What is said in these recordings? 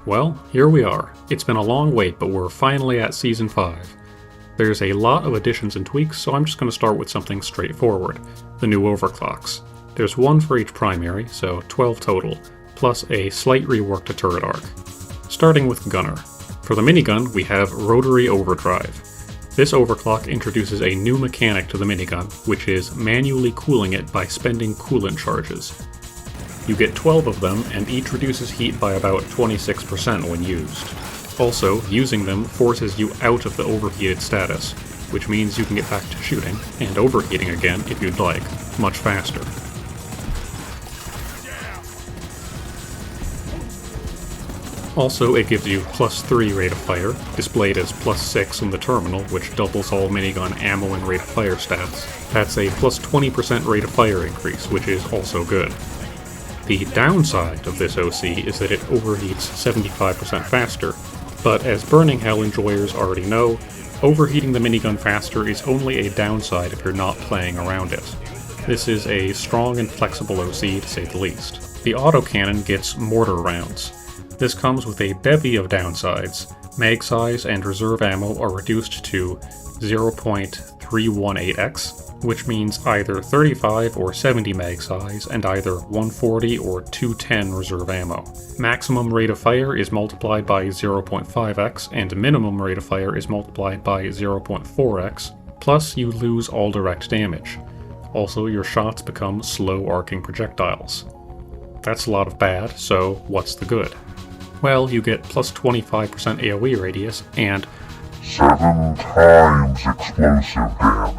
Well, here we are. It's been a long wait, but we're finally at Season 5. There's a lot of additions and tweaks, so I'm just going to start with something straightforward, the new Overclocks. There's one for each primary, so 12 total, plus a slight rework to turret arc. Starting with Gunner. For the minigun, we have Rotary Overdrive. This overclock introduces a new mechanic to the minigun, which is manually cooling it by spending coolant charges. You get 12 of them, and each reduces heat by about 26% when used. Also, using them forces you out of the overheated status, which means you can get back to shooting, and overheating again if you'd like, much faster. Also, it gives you +3 rate of fire, displayed as +6 in the terminal, which doubles all minigun ammo and rate of fire stats. That's a +20% rate of fire increase, which is also good. The downside of this OC is that it overheats 75% faster, but as Burning Hell enjoyers already know, overheating the minigun faster is only a downside if you're not playing around it. This is a strong and flexible OC to say the least. The Autocannon gets Mortar rounds. This comes with a bevy of downsides. Mag size and reserve ammo are reduced to 0.318x, which means either 35 or 70 mag size and either 140 or 210 reserve ammo. Maximum rate of fire is multiplied by 0.5x and minimum rate of fire is multiplied by 0.4x, plus you lose all direct damage. Also, your shots become slow arcing projectiles. That's a lot of bad, so what's the good? Well, you get +25% AoE radius and 7 times explosive damage.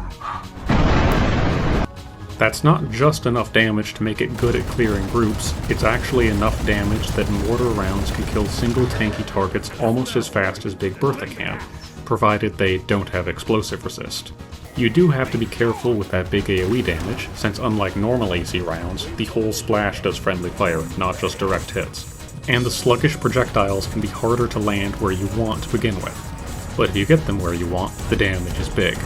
That's not just enough damage to make it good at clearing groups, it's actually enough damage that mortar rounds can kill single tanky targets almost as fast as Big Bertha can, provided they don't have explosive resist. You do have to be careful with that big AoE damage, since unlike normal AC rounds, the whole splash does friendly fire, not just direct hits. And the sluggish projectiles can be harder to land where you want to begin with. But if you get them where you want, the damage is big.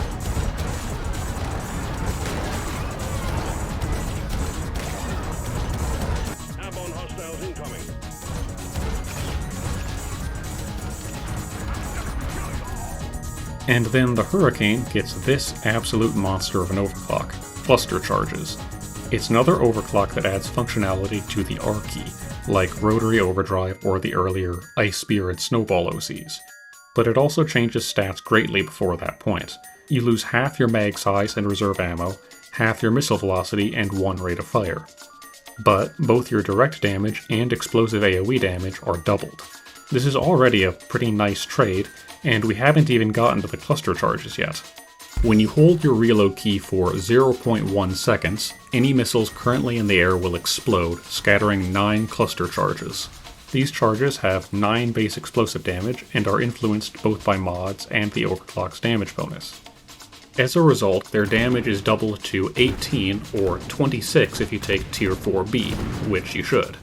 And then the Hurricane gets this absolute monster of an overclock, cluster charges. It's another overclock that adds functionality to the R key, like Rotary Overdrive or the earlier Ice Spear and Snowball OCs. But it also changes stats greatly before that point. You lose half your mag size and reserve ammo, half your missile velocity, and 1 rate of fire. But both your direct damage and explosive AoE damage are doubled. This is already a pretty nice trade, and we haven't even gotten to the cluster charges yet. When you hold your reload key for 0.1 seconds, any missiles currently in the air will explode, scattering 9 cluster charges. These charges have 9 base explosive damage and are influenced both by mods and the overclock's damage bonus. As a result, their damage is doubled to 18 or 26 if you take Tier 4B, which you should.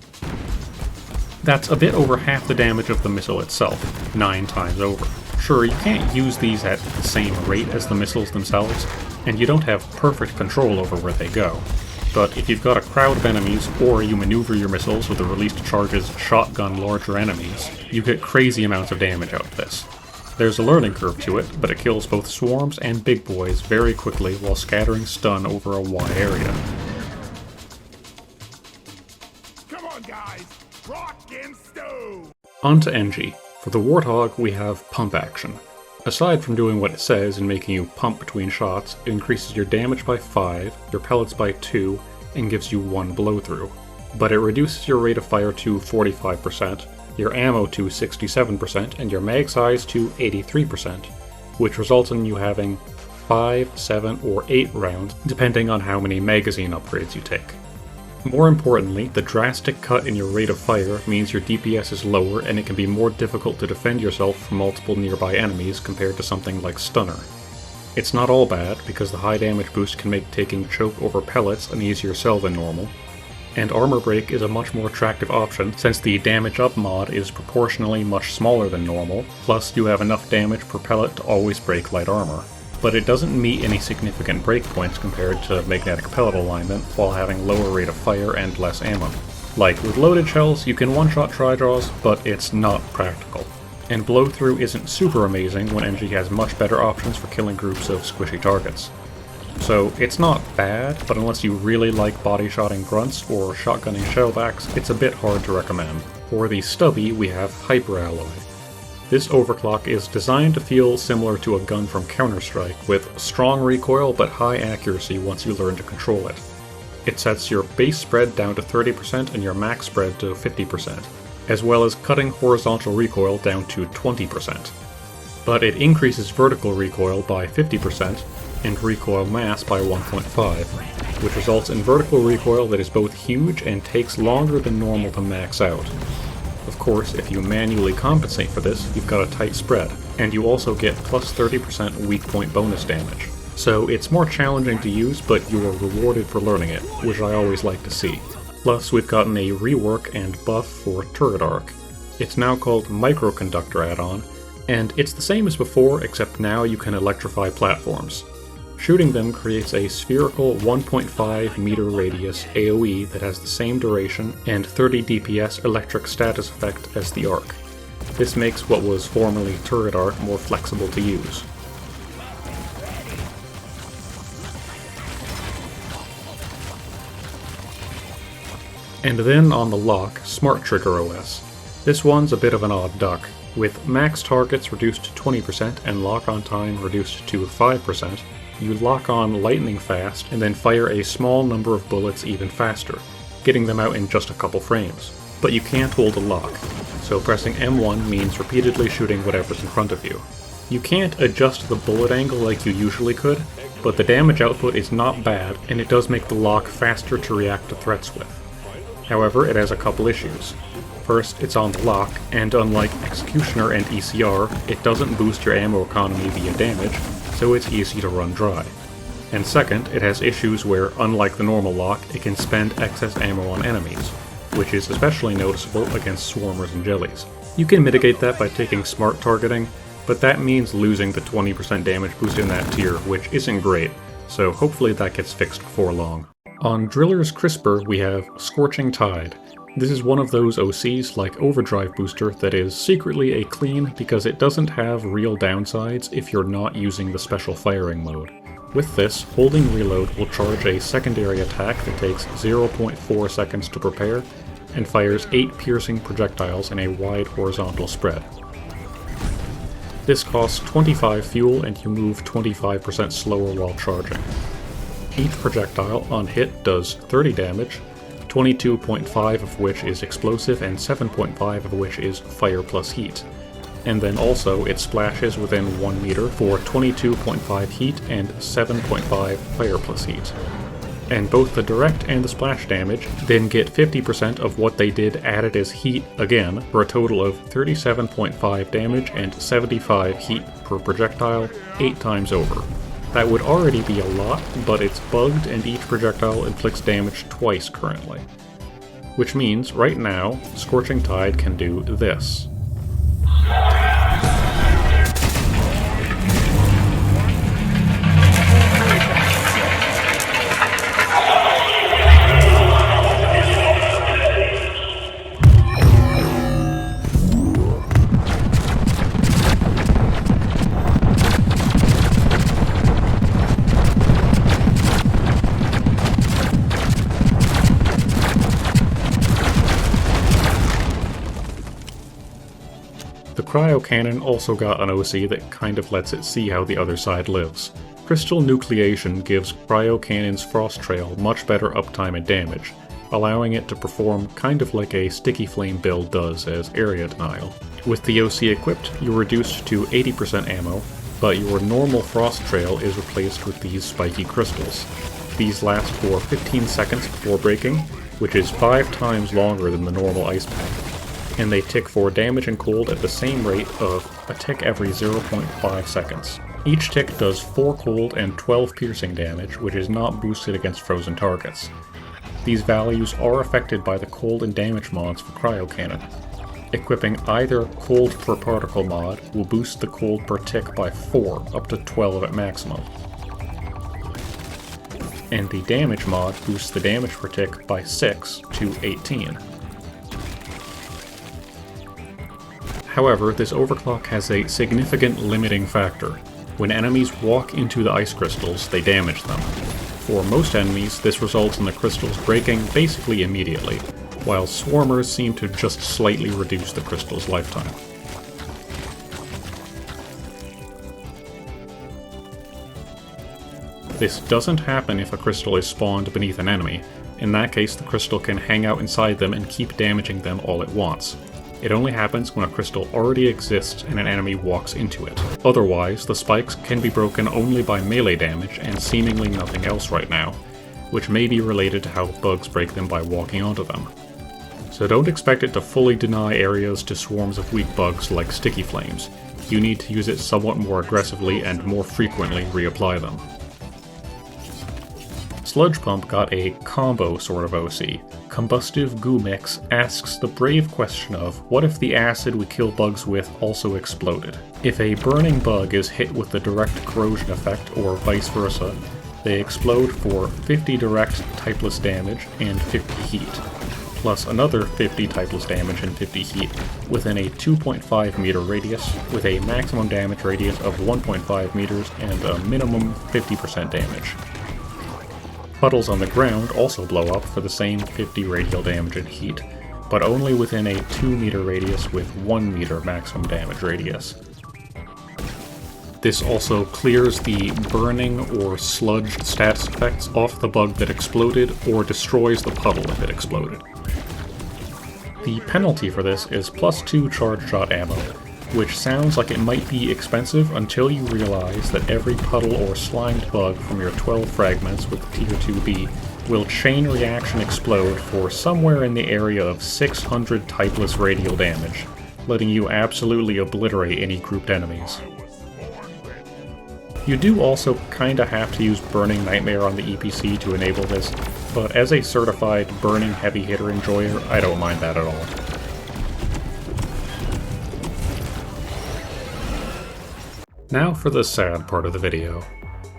That's a bit over half the damage of the missile itself, 9 times over. Sure, you can't use these at the same rate as the missiles themselves, and you don't have perfect control over where they go. But if you've got a crowd of enemies, or you maneuver your missiles with the released charges shotgun larger enemies, you get crazy amounts of damage out of this. There's a learning curve to it, but it kills both swarms and big boys very quickly while scattering stun over a wide area. Come on guys, rock and stone! On to NG. For the Warthog, we have pump action. Aside from doing what it says and making you pump between shots, it increases your damage by 5, your pellets by 2, and gives you 1 blow-through. But it reduces your rate of fire to 45%, your ammo to 67%, and your mag size to 83%, which results in you having 5, 7, or 8 rounds, depending on how many magazine upgrades you take. More importantly, the drastic cut in your rate of fire means your DPS is lower and it can be more difficult to defend yourself from multiple nearby enemies compared to something like Stunner. It's not all bad, because the high damage boost can make taking choke over pellets an easier sell than normal, and Armor Break is a much more attractive option since the damage up mod is proportionally much smaller than normal, plus you have enough damage per pellet to always break light armor. But it doesn't meet any significant breakpoints compared to magnetic pellet alignment while having lower rate of fire and less ammo. Like with loaded shells, you can one-shot tri-draws, but it's not practical. And blow-through isn't super amazing when NG has much better options for killing groups of squishy targets. So it's not bad, but unless you really like body-shotting grunts or shotgunning shellbacks, it's a bit hard to recommend. For the Stubby, we have Hyperalloy. This overclock is designed to feel similar to a gun from Counter-Strike, with strong recoil but high accuracy once you learn to control it. It sets your base spread down to 30% and your max spread to 50%, as well as cutting horizontal recoil down to 20%. But it increases vertical recoil by 50% and recoil mass by 1.5, which results in vertical recoil that is both huge and takes longer than normal to max out. Of course, if you manually compensate for this, you've got a tight spread, and you also get plus 30% weak point bonus damage. So it's more challenging to use, but you are rewarded for learning it, which I always like to see. Plus, we've gotten a rework and buff for Turret Arc. It's now called Micro-conductor add-on, and it's the same as before, except now you can electrify platforms. Shooting them creates a spherical 1.5 meter radius AoE that has the same duration and 30 DPS electric status effect as the Arc. This makes what was formerly Turret Arc more flexible to use. And then on the lock, Smart Trigger OS. This one's a bit of an odd duck. With max targets reduced to 20% and lock-on time reduced to 5%, you lock on lightning fast and then fire a small number of bullets even faster, getting them out in just a couple frames. But you can't hold a lock, so pressing M1 means repeatedly shooting whatever's in front of you. You can't adjust the bullet angle like you usually could, but the damage output is not bad and it does make the lock faster to react to threats with. However, it has a couple issues. First, it's on the lock, and unlike Executioner and ECR, it doesn't boost your ammo economy via damage, so it's easy to run dry. And second, it has issues where, unlike the normal lock, it can spend excess ammo on enemies, which is especially noticeable against swarmers and jellies. You can mitigate that by taking smart targeting, but that means losing the 20% damage boost in that tier, which isn't great, so hopefully that gets fixed before long. On Driller's Crisper, we have Scorching Tide. This is one of those OCs like Overdrive Booster that is secretly a clean because it doesn't have real downsides if you're not using the special firing mode. With this, holding reload will charge a secondary attack that takes 0.4 seconds to prepare and fires 8 piercing projectiles in a wide horizontal spread. This costs 25 fuel and you move 25% slower while charging. Each projectile on hit does 30 damage, 22.5 of which is explosive and 7.5 of which is fire plus heat. And then also it splashes within 1 meter for 22.5 heat and 7.5 fire plus heat. And both the direct and the splash damage then get 50% of what they did added as heat again, for a total of 37.5 damage and 75 heat per projectile 8 times over. That would already be a lot, but it's bugged and each projectile inflicts damage twice currently. Which means, right now, Scorching Tide can do this. The Cryo Cannon also got an OC that kind of lets it see how the other side lives. Crystal Nucleation gives Cryo Cannon's Frost Trail much better uptime and damage, allowing it to perform kind of like a Sticky Flame build does as area denial. With the OC equipped, you're reduced to 80% ammo, but your normal Frost Trail is replaced with these spiky crystals. These last for 15 seconds before breaking, which is 5 times longer than the normal ice pack. And they tick for damage and cold at the same rate of a tick every 0.5 seconds. Each tick does 4 cold and 12 piercing damage, which is not boosted against frozen targets. These values are affected by the cold and damage mods for Cryo Cannon. Equipping either cold per particle mod will boost the cold per tick by 4, up to 12 at maximum. And the damage mod boosts the damage per tick by 6 to 18. However, this overclock has a significant limiting factor. When enemies walk into the ice crystals, they damage them. For most enemies, this results in the crystals breaking basically immediately, while swarmers seem to just slightly reduce the crystal's lifetime. This doesn't happen if a crystal is spawned beneath an enemy. In that case, the crystal can hang out inside them and keep damaging them all it wants. It only happens when a crystal already exists and an enemy walks into it. Otherwise, the spikes can be broken only by melee damage and seemingly nothing else right now, which may be related to how bugs break them by walking onto them. So don't expect it to fully deny areas to swarms of weak bugs like sticky flames. You need to use it somewhat more aggressively and more frequently reapply them. Sludge Pump got a combo sort of OC. Combustive Goo Mix asks the brave question of, what if the acid we kill bugs with also exploded? If a burning bug is hit with the direct corrosion effect, or vice versa, they explode for 50 direct typeless damage and 50 heat, plus another 50 typeless damage and 50 heat within a 2.5 meter radius, with a maximum damage radius of 1.5 meters and a minimum 50% damage. Puddles on the ground also blow up for the same 50 radial damage and heat, but only within a 2 meter radius with 1 meter maximum damage radius. This also clears the burning or sludged status effects off the bug that exploded, or destroys the puddle if it exploded. The penalty for this is +2 charge shot ammo, which sounds like it might be expensive until you realize that every puddle or slimed bug from your 12 fragments with Tier 2B will chain reaction explode for somewhere in the area of 600 typeless radial damage, letting you absolutely obliterate any grouped enemies. You do also kinda have to use Burning Nightmare on the EPC to enable this, but as a certified burning heavy hitter enjoyer, I don't mind that at all. Now for the sad part of the video.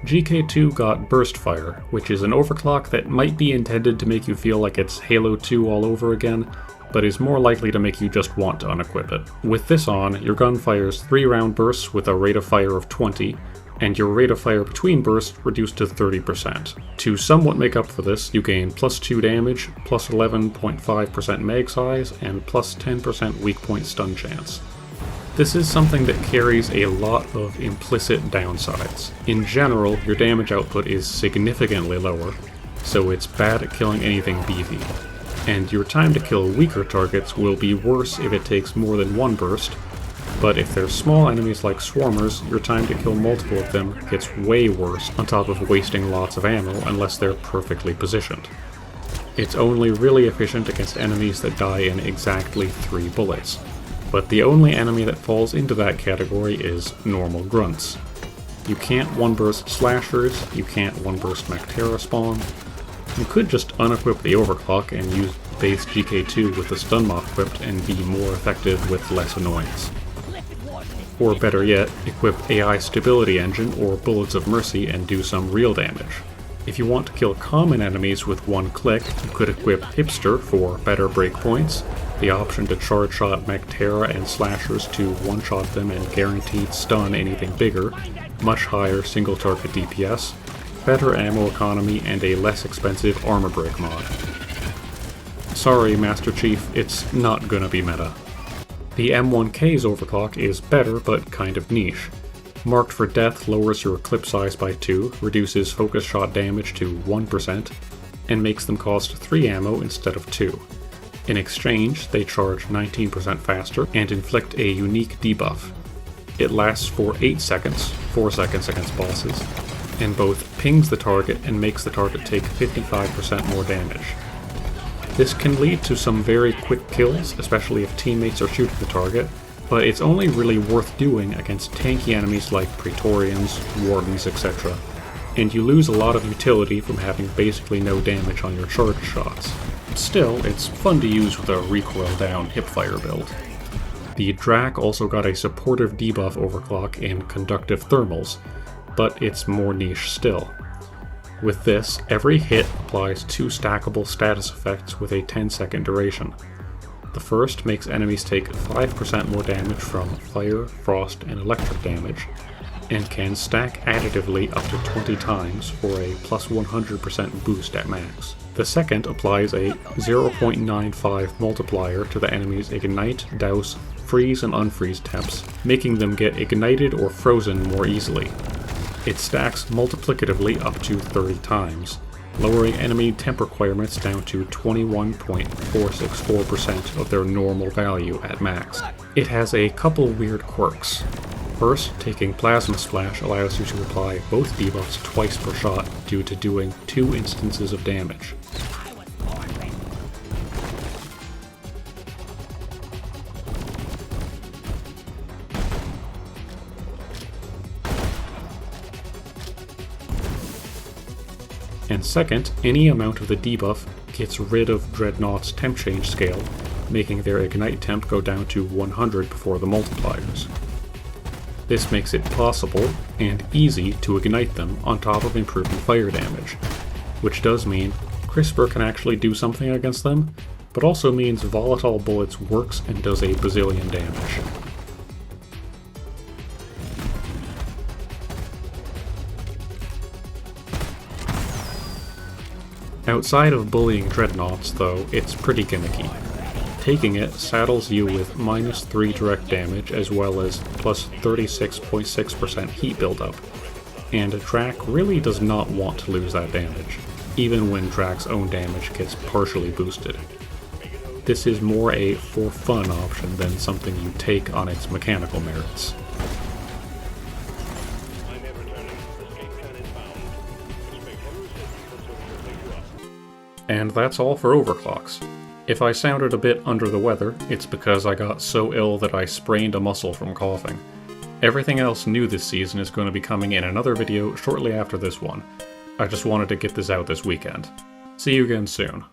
GK2 got Burst Fire, which is an overclock that might be intended to make you feel like it's Halo 2 all over again, but is more likely to make you just want to unequip it. With this on, your gun fires 3 round bursts with a rate of fire of 20, and your rate of fire between bursts reduced to 30%. To somewhat make up for this, you gain +2 damage, +11.5% mag size, and +10% weak point stun chance. This is something that carries a lot of implicit downsides. In general, your damage output is significantly lower, so it's bad at killing anything beefy. And your time to kill weaker targets will be worse if it takes more than 1 burst, but if they're small enemies like swarmers, your time to kill multiple of them gets way worse, on top of wasting lots of ammo unless they're perfectly positioned. It's only really efficient against enemies that die in exactly 3 bullets. But the only enemy that falls into that category is normal grunts. You can't 1-burst slashers, you can't 1-burst Mactera spawn. You could just unequip the overclock and use base GK2 with the stun moth equipped and be more effective with less annoyance. Or better yet, equip AI Stability Engine or Bullets of Mercy and do some real damage. If you want to kill common enemies with 1 click, you could equip Hipster for better breakpoints, the option to charge shot Mactera and slashers to one-shot them and guaranteed stun anything bigger, much higher single target DPS, better ammo economy, and a less expensive armor break mod. Sorry, Master Chief, it's not gonna be meta. The M1K's overclock is better but kind of niche. Marked for Death lowers your clip size by 2, reduces focus shot damage to 1%, and makes them cost 3 ammo instead of 2. In exchange, they charge 19% faster and inflict a unique debuff. It lasts for 8 seconds, 4 seconds against bosses, and both pings the target and makes the target take 55% more damage. This can lead to some very quick kills, especially if teammates are shooting the target, but it's only really worth doing against tanky enemies like Praetorians, Wardens, etc., and you lose a lot of utility from having basically no damage on your charge shots. Still, it's fun to use with a recoil-down hipfire build. The Drak also got a supportive debuff overclock in Conductive Thermals, but it's more niche still. With this, every hit applies 2 stackable status effects with a 10-second duration. The first makes enemies take 5% more damage from fire, frost, and electric damage, and can stack additively up to 20 times for a plus 100% boost at max. The second applies a 0.95 multiplier to the enemy's ignite, douse, freeze, and unfreeze temps, making them get ignited or frozen more easily. It stacks multiplicatively up to 30 times, lowering enemy temp requirements down to 21.464% of their normal value at max. It has a couple weird quirks. First, taking Plasma Splash allows you to apply both debuffs twice per shot due to doing 2 instances of damage. And second, any amount of the debuff gets rid of Dreadnought's temp change scale, making their ignite temp go down to 100 before the multipliers. This makes it possible and easy to ignite them on top of improving fire damage, which does mean CRSPR can actually do something against them, but also means Volatile Bullets works and does a bazillion damage. Outside of bullying Dreadnoughts, though, it's pretty gimmicky. Taking it saddles you with -3 direct damage as well as plus 36.6% heat buildup, and Drak really does not want to lose that damage, even when Drak's own damage gets partially boosted. This is more a for fun option than something you take on its mechanical merits. And that's all for Overclocks. If I sounded a bit under the weather, it's because I got so ill that I sprained a muscle from coughing. Everything else new this season is going to be coming in another video shortly after this one. I just wanted to get this out this weekend. See you again soon.